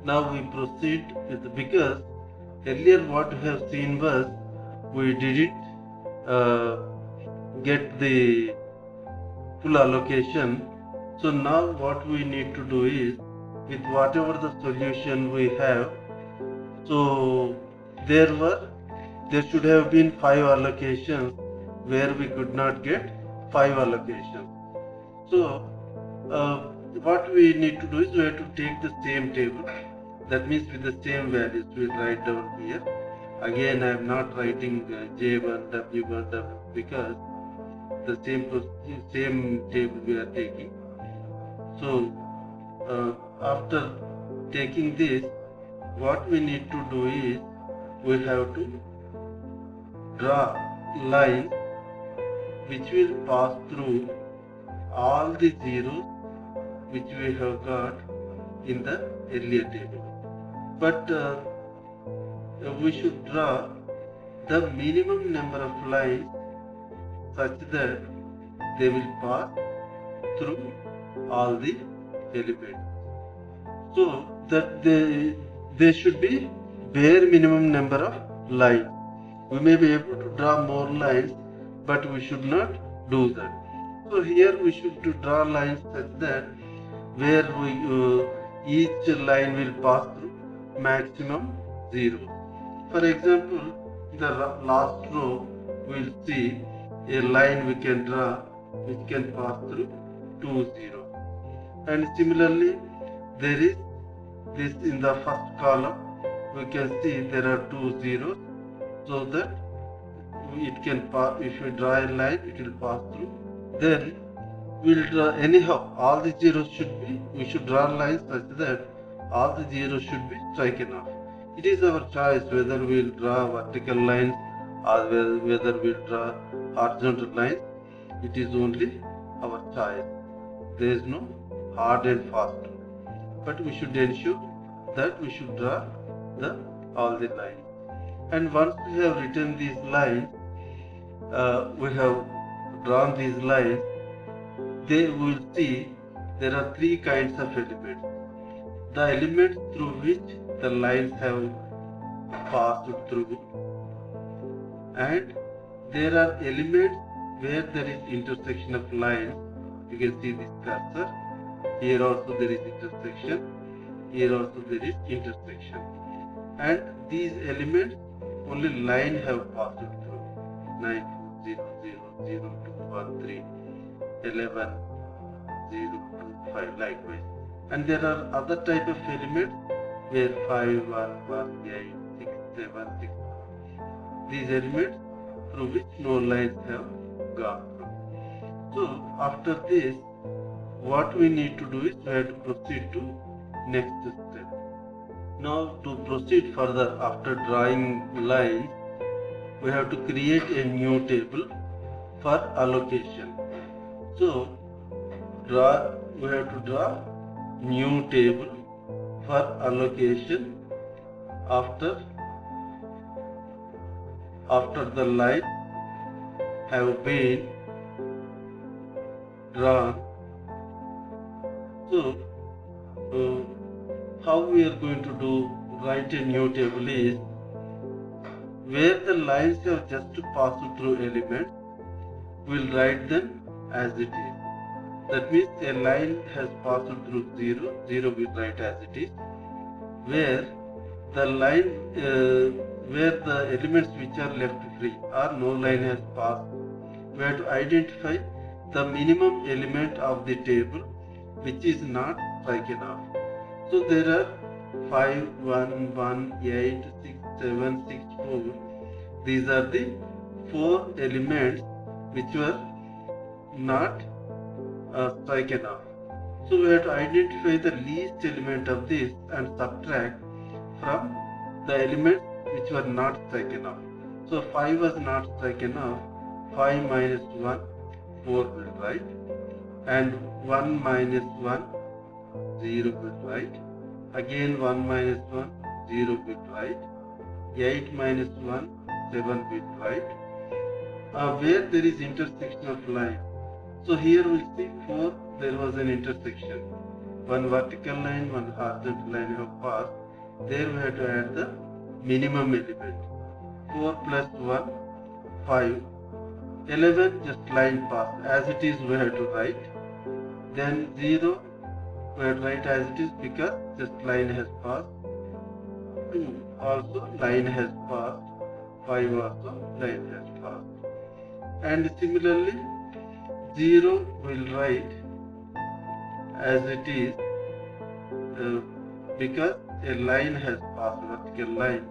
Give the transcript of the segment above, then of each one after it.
Now we proceed with, because earlier what we have seen was we didn't get the full allocation. So now what we need to do is, with whatever the solution we have, so there should have been 5 allocations where we could not get 5 allocations. So what we need to do is we have to take the same table, that means with the same values we'll write down here. Again I am not writing J1, W1, W, because the same table we are taking. So after taking this, what we need to do is we have to draw lines which will pass through all the zeros which we have got in the earlier table. But we should draw the minimum number of lines such that they will pass through all the elements. So that they should be bare minimum number of lines. We may be able to draw more lines, but we should not do that. So here we should draw lines such that where each line will pass through maximum 0. For example, in the last row we will see a line we can draw which can pass through 2 zeros. And similarly, there is this in the first column, we can see there are 2 zeros, so that it can pass. If we draw a line, it will pass through. Then we will draw, anyhow all the zeros we should draw lines such that all the zeros should be striken off. It is our choice whether we will draw vertical lines or whether we will draw horizontal lines. It is only our choice. There is no hard and fast rule, but we should ensure that we should draw all the lines. And once we have written these lines, we have drawn these lines, they will see there are 3 kinds of elements. The elements through which the lines have passed through, and there are elements where there is intersection of lines. You can see this cursor. Here also there is intersection. Here also there is intersection. And these elements only line have passed through. 9, 0, 0, 0, 2, 1, 3, 11, 0, 2, 5, likewise. And there are other type of elements where 5, 1, 1, 8, 6, 7, 6. These elements through which no lines have gone through. So after this, what we need to do is we have to proceed to next step. Now to proceed further, after drawing lines, we have to create a new table for allocation. So we have to draw new table for allocation after the line have been drawn. So how we are going to write a new table is, where the lines have just passed through elements, we will write them as it is. That means a line has passed through 0, 0 we write as it is. Where the line, where the elements which are left free or no line has passed, we have to identify the minimum element of the table which is not striken off. So there are 5, 1, 1, 8, 6, 7, 6, 4. These are the 4 elements which were not striken off. So we have to identify the least element of this and subtract from the elements which were not striken off. So 5 was not striken off. 5 minus 1, 4 will write, and 1 minus 1, 0 will write. Again 1 minus 1, 0 will write. 8 minus 1, 7 will write. Where there is intersection of lines, So here we see 4, there was an intersection. One vertical line, one horizontal line have passed. There we have to add the minimum element. 4 plus 1, 5. 11 just line pass. As it is we have to write. Then 0 we have to write as it is because just line has passed. 2 also line has passed. 5 also line has passed. And similarly 0 will write as it is because a line has passed, vertical line.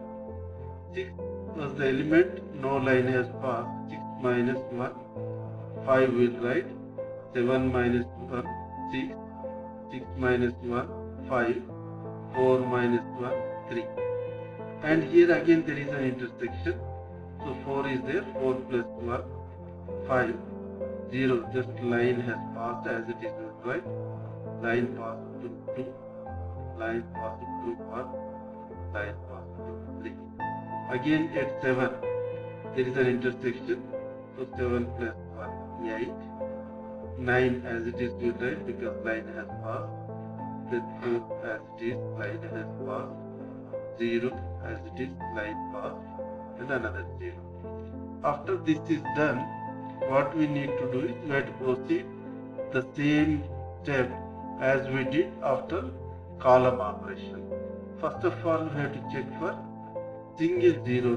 6 was the element, no line has passed. 6 minus 1, 5 will write. 7 minus 1, 6. 6 minus 1, 5. 4 minus 1, 3. And here again there is an intersection. So 4 is there. 4 plus 1, 5. 0, just line has passed as it is right. Line passed to 2. Line passed to 1. Line passed to 3. Again at 7 there is an intersection. So 7 plus 1, 8. 9 as it is right because line has passed. Then 4 as it is, line has passed. 0 as it is, line passed. And another 0. After this is done, what we need to do is we have to proceed the same step as we did after column operation. First of all, we have to check for single 0.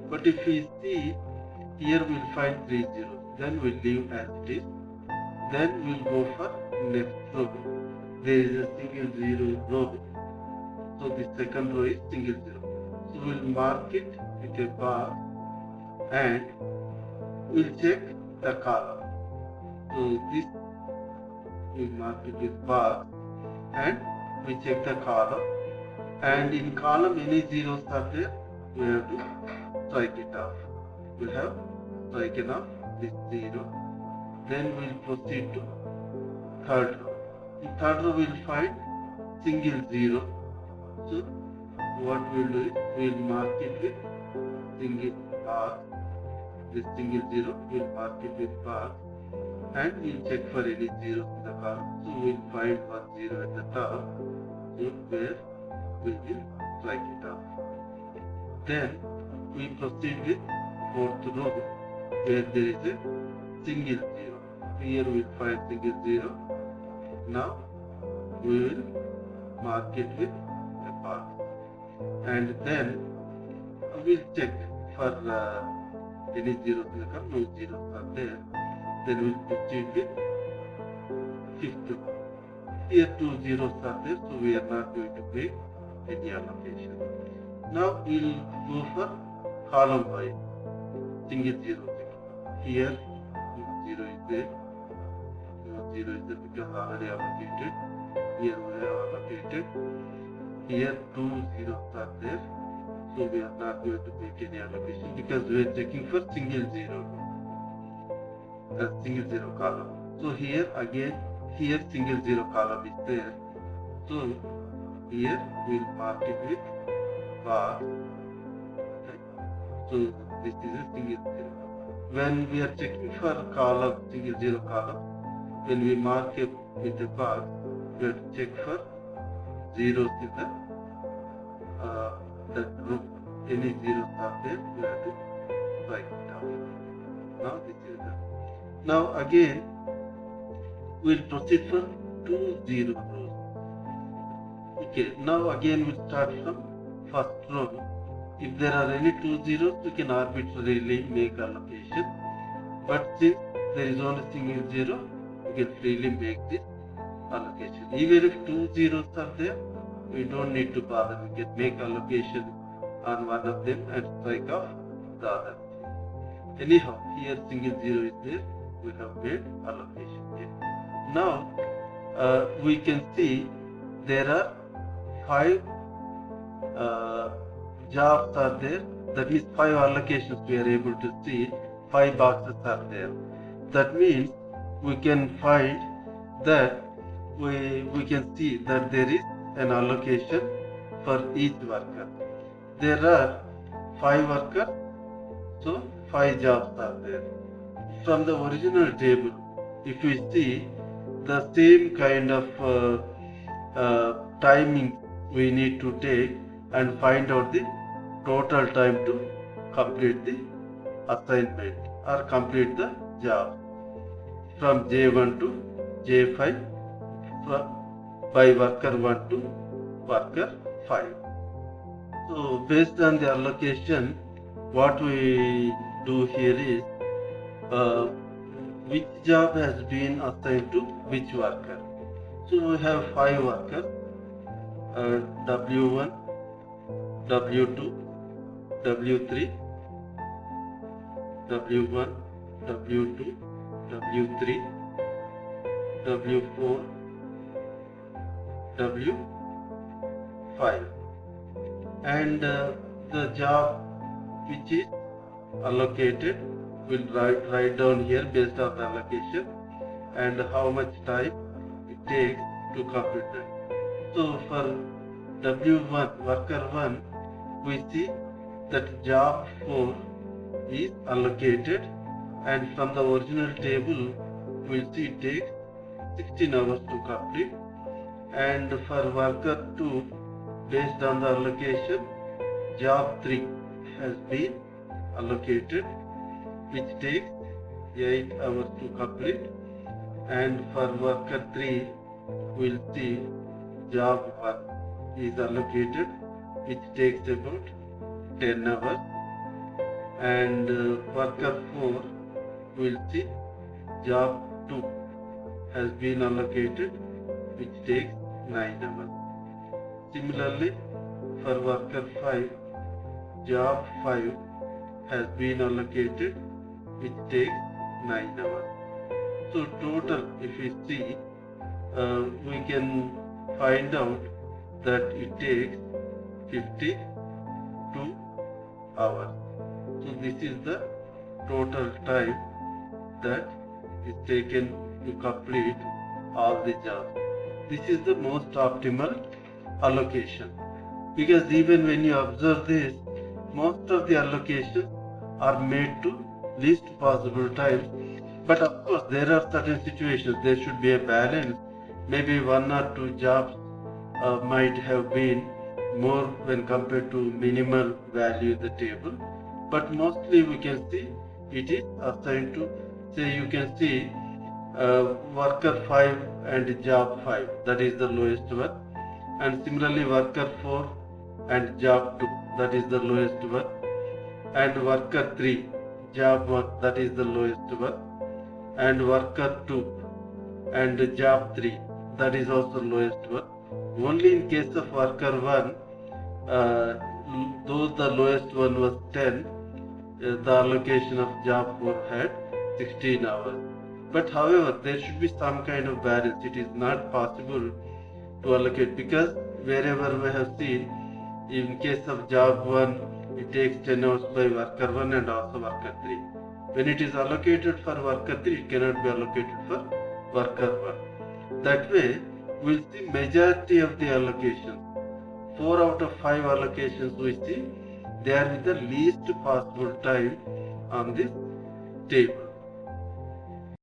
But if we see here, we will find 3 zeros. Then we will leave as it is. Then we will go for next row. There is a single 0 row. So the second row is single 0. So we will mark it with a bar and we will check the column. So this we mark it with bar and we check the column. And in column any zeros are there, we have to strike it off. We have striken off this 0. Then we will proceed to third row. In third row we will find single 0. So what we will do is we will mark it with single bar. This single 0 we will mark it with bar and we will check for any zeros in the column. So we will find 1 0 at the top, so where we will strike it off. Then we proceed with fourth row where there is a single 0. Here we will find single 0. Now we will mark it with a bar. And then we will check for any zeros in the column. No zeros are there. Then we will proceed with fifth row. Here 2 zeros are there, so we are not going to make any allocation. Now we will go for column wise. Single 0. Here 0 is there. 0 is there because already allocated. Here we have allocated. Here 2 zeros are there. So we are not going to make any allocation because we are checking for single 0. Single 0 column. So here again, here single 0 column is there. So here we will mark it with bar. Okay. So this is a single 0. When we are checking for column, single 0 column, when we mark it with a bar, we have to check for zeros in the group. Any zeros are there, we have to write it down. Now this is done. Now again, we will proceed for 2 0 rows. Okay, now again we start from first row. If there are any 2 zeros, we can arbitrarily make allocation. But since there is only single 0, we can freely make this allocation. Even if 2 zeros are there, we don't need to bother. We can make allocation on one of them and strike off the other. Anyhow, here single 0 is there. We have made allocation here. Now we can see there are 5 jobs are there. That means 5 allocations we are able to see. 5 boxes are there. That means we can find that we can see that there is an allocation for each worker. There are 5 workers, so 5 jobs are there. From the original table, if we see the same kind of timing we need to take and find out the total time to complete the assignment or complete the job from J1 to J5 by worker 1 to worker 5. So based on the allocation, what we do here is which job has been assigned to which worker. So we have 5 workers, W1, W2, W3, W1, W2, W3, W4, W5, and the job which is allocated will write down here based on the allocation and how much time it takes to complete that. So for W1, worker 1, we see that job 4 is allocated, and from the original table we'll see it takes 16 hours to complete, and for worker 2, based on the allocation, job 3 has been allocated, which takes 8 hours to complete, and for worker 3 we'll see job 1 is allocated, which takes about 10 hours, and worker 4 we'll see job 2 has been allocated, which takes 9 hours. Similarly, for worker 5, job 5 has been allocated, which takes 9 hours. So total, if we see, we can find out that it takes 52 hours. So this is the total time that is taken to complete all the jobs. This is the most optimal allocation, because even when you observe this, most of the allocations are made to least possible times. But of course there are certain situations there should be a balance. Maybe 1 or 2 jobs might have been more when compared to minimal value in the table, but mostly we can see it is assigned to, say you can see worker 5 and job 5, that is the lowest one, and similarly worker 4 and job 2, that is the lowest one, and worker 3, job 1, that is the lowest one, and worker 2 and job 3, that is also lowest one. Only in case of worker 1, though the lowest one was 10, the allocation of job 4 had 16 hours. But however, there should be some kind of balance. It is not possible to allocate, because wherever we have seen, in case of job 1, it takes 10 hours by worker 1 and also worker 3. When it is allocated for worker 3, it cannot be allocated for worker 1. That way, we'll see majority of the allocations. 4 out of 5 allocations we see, they are with the least possible time on this table.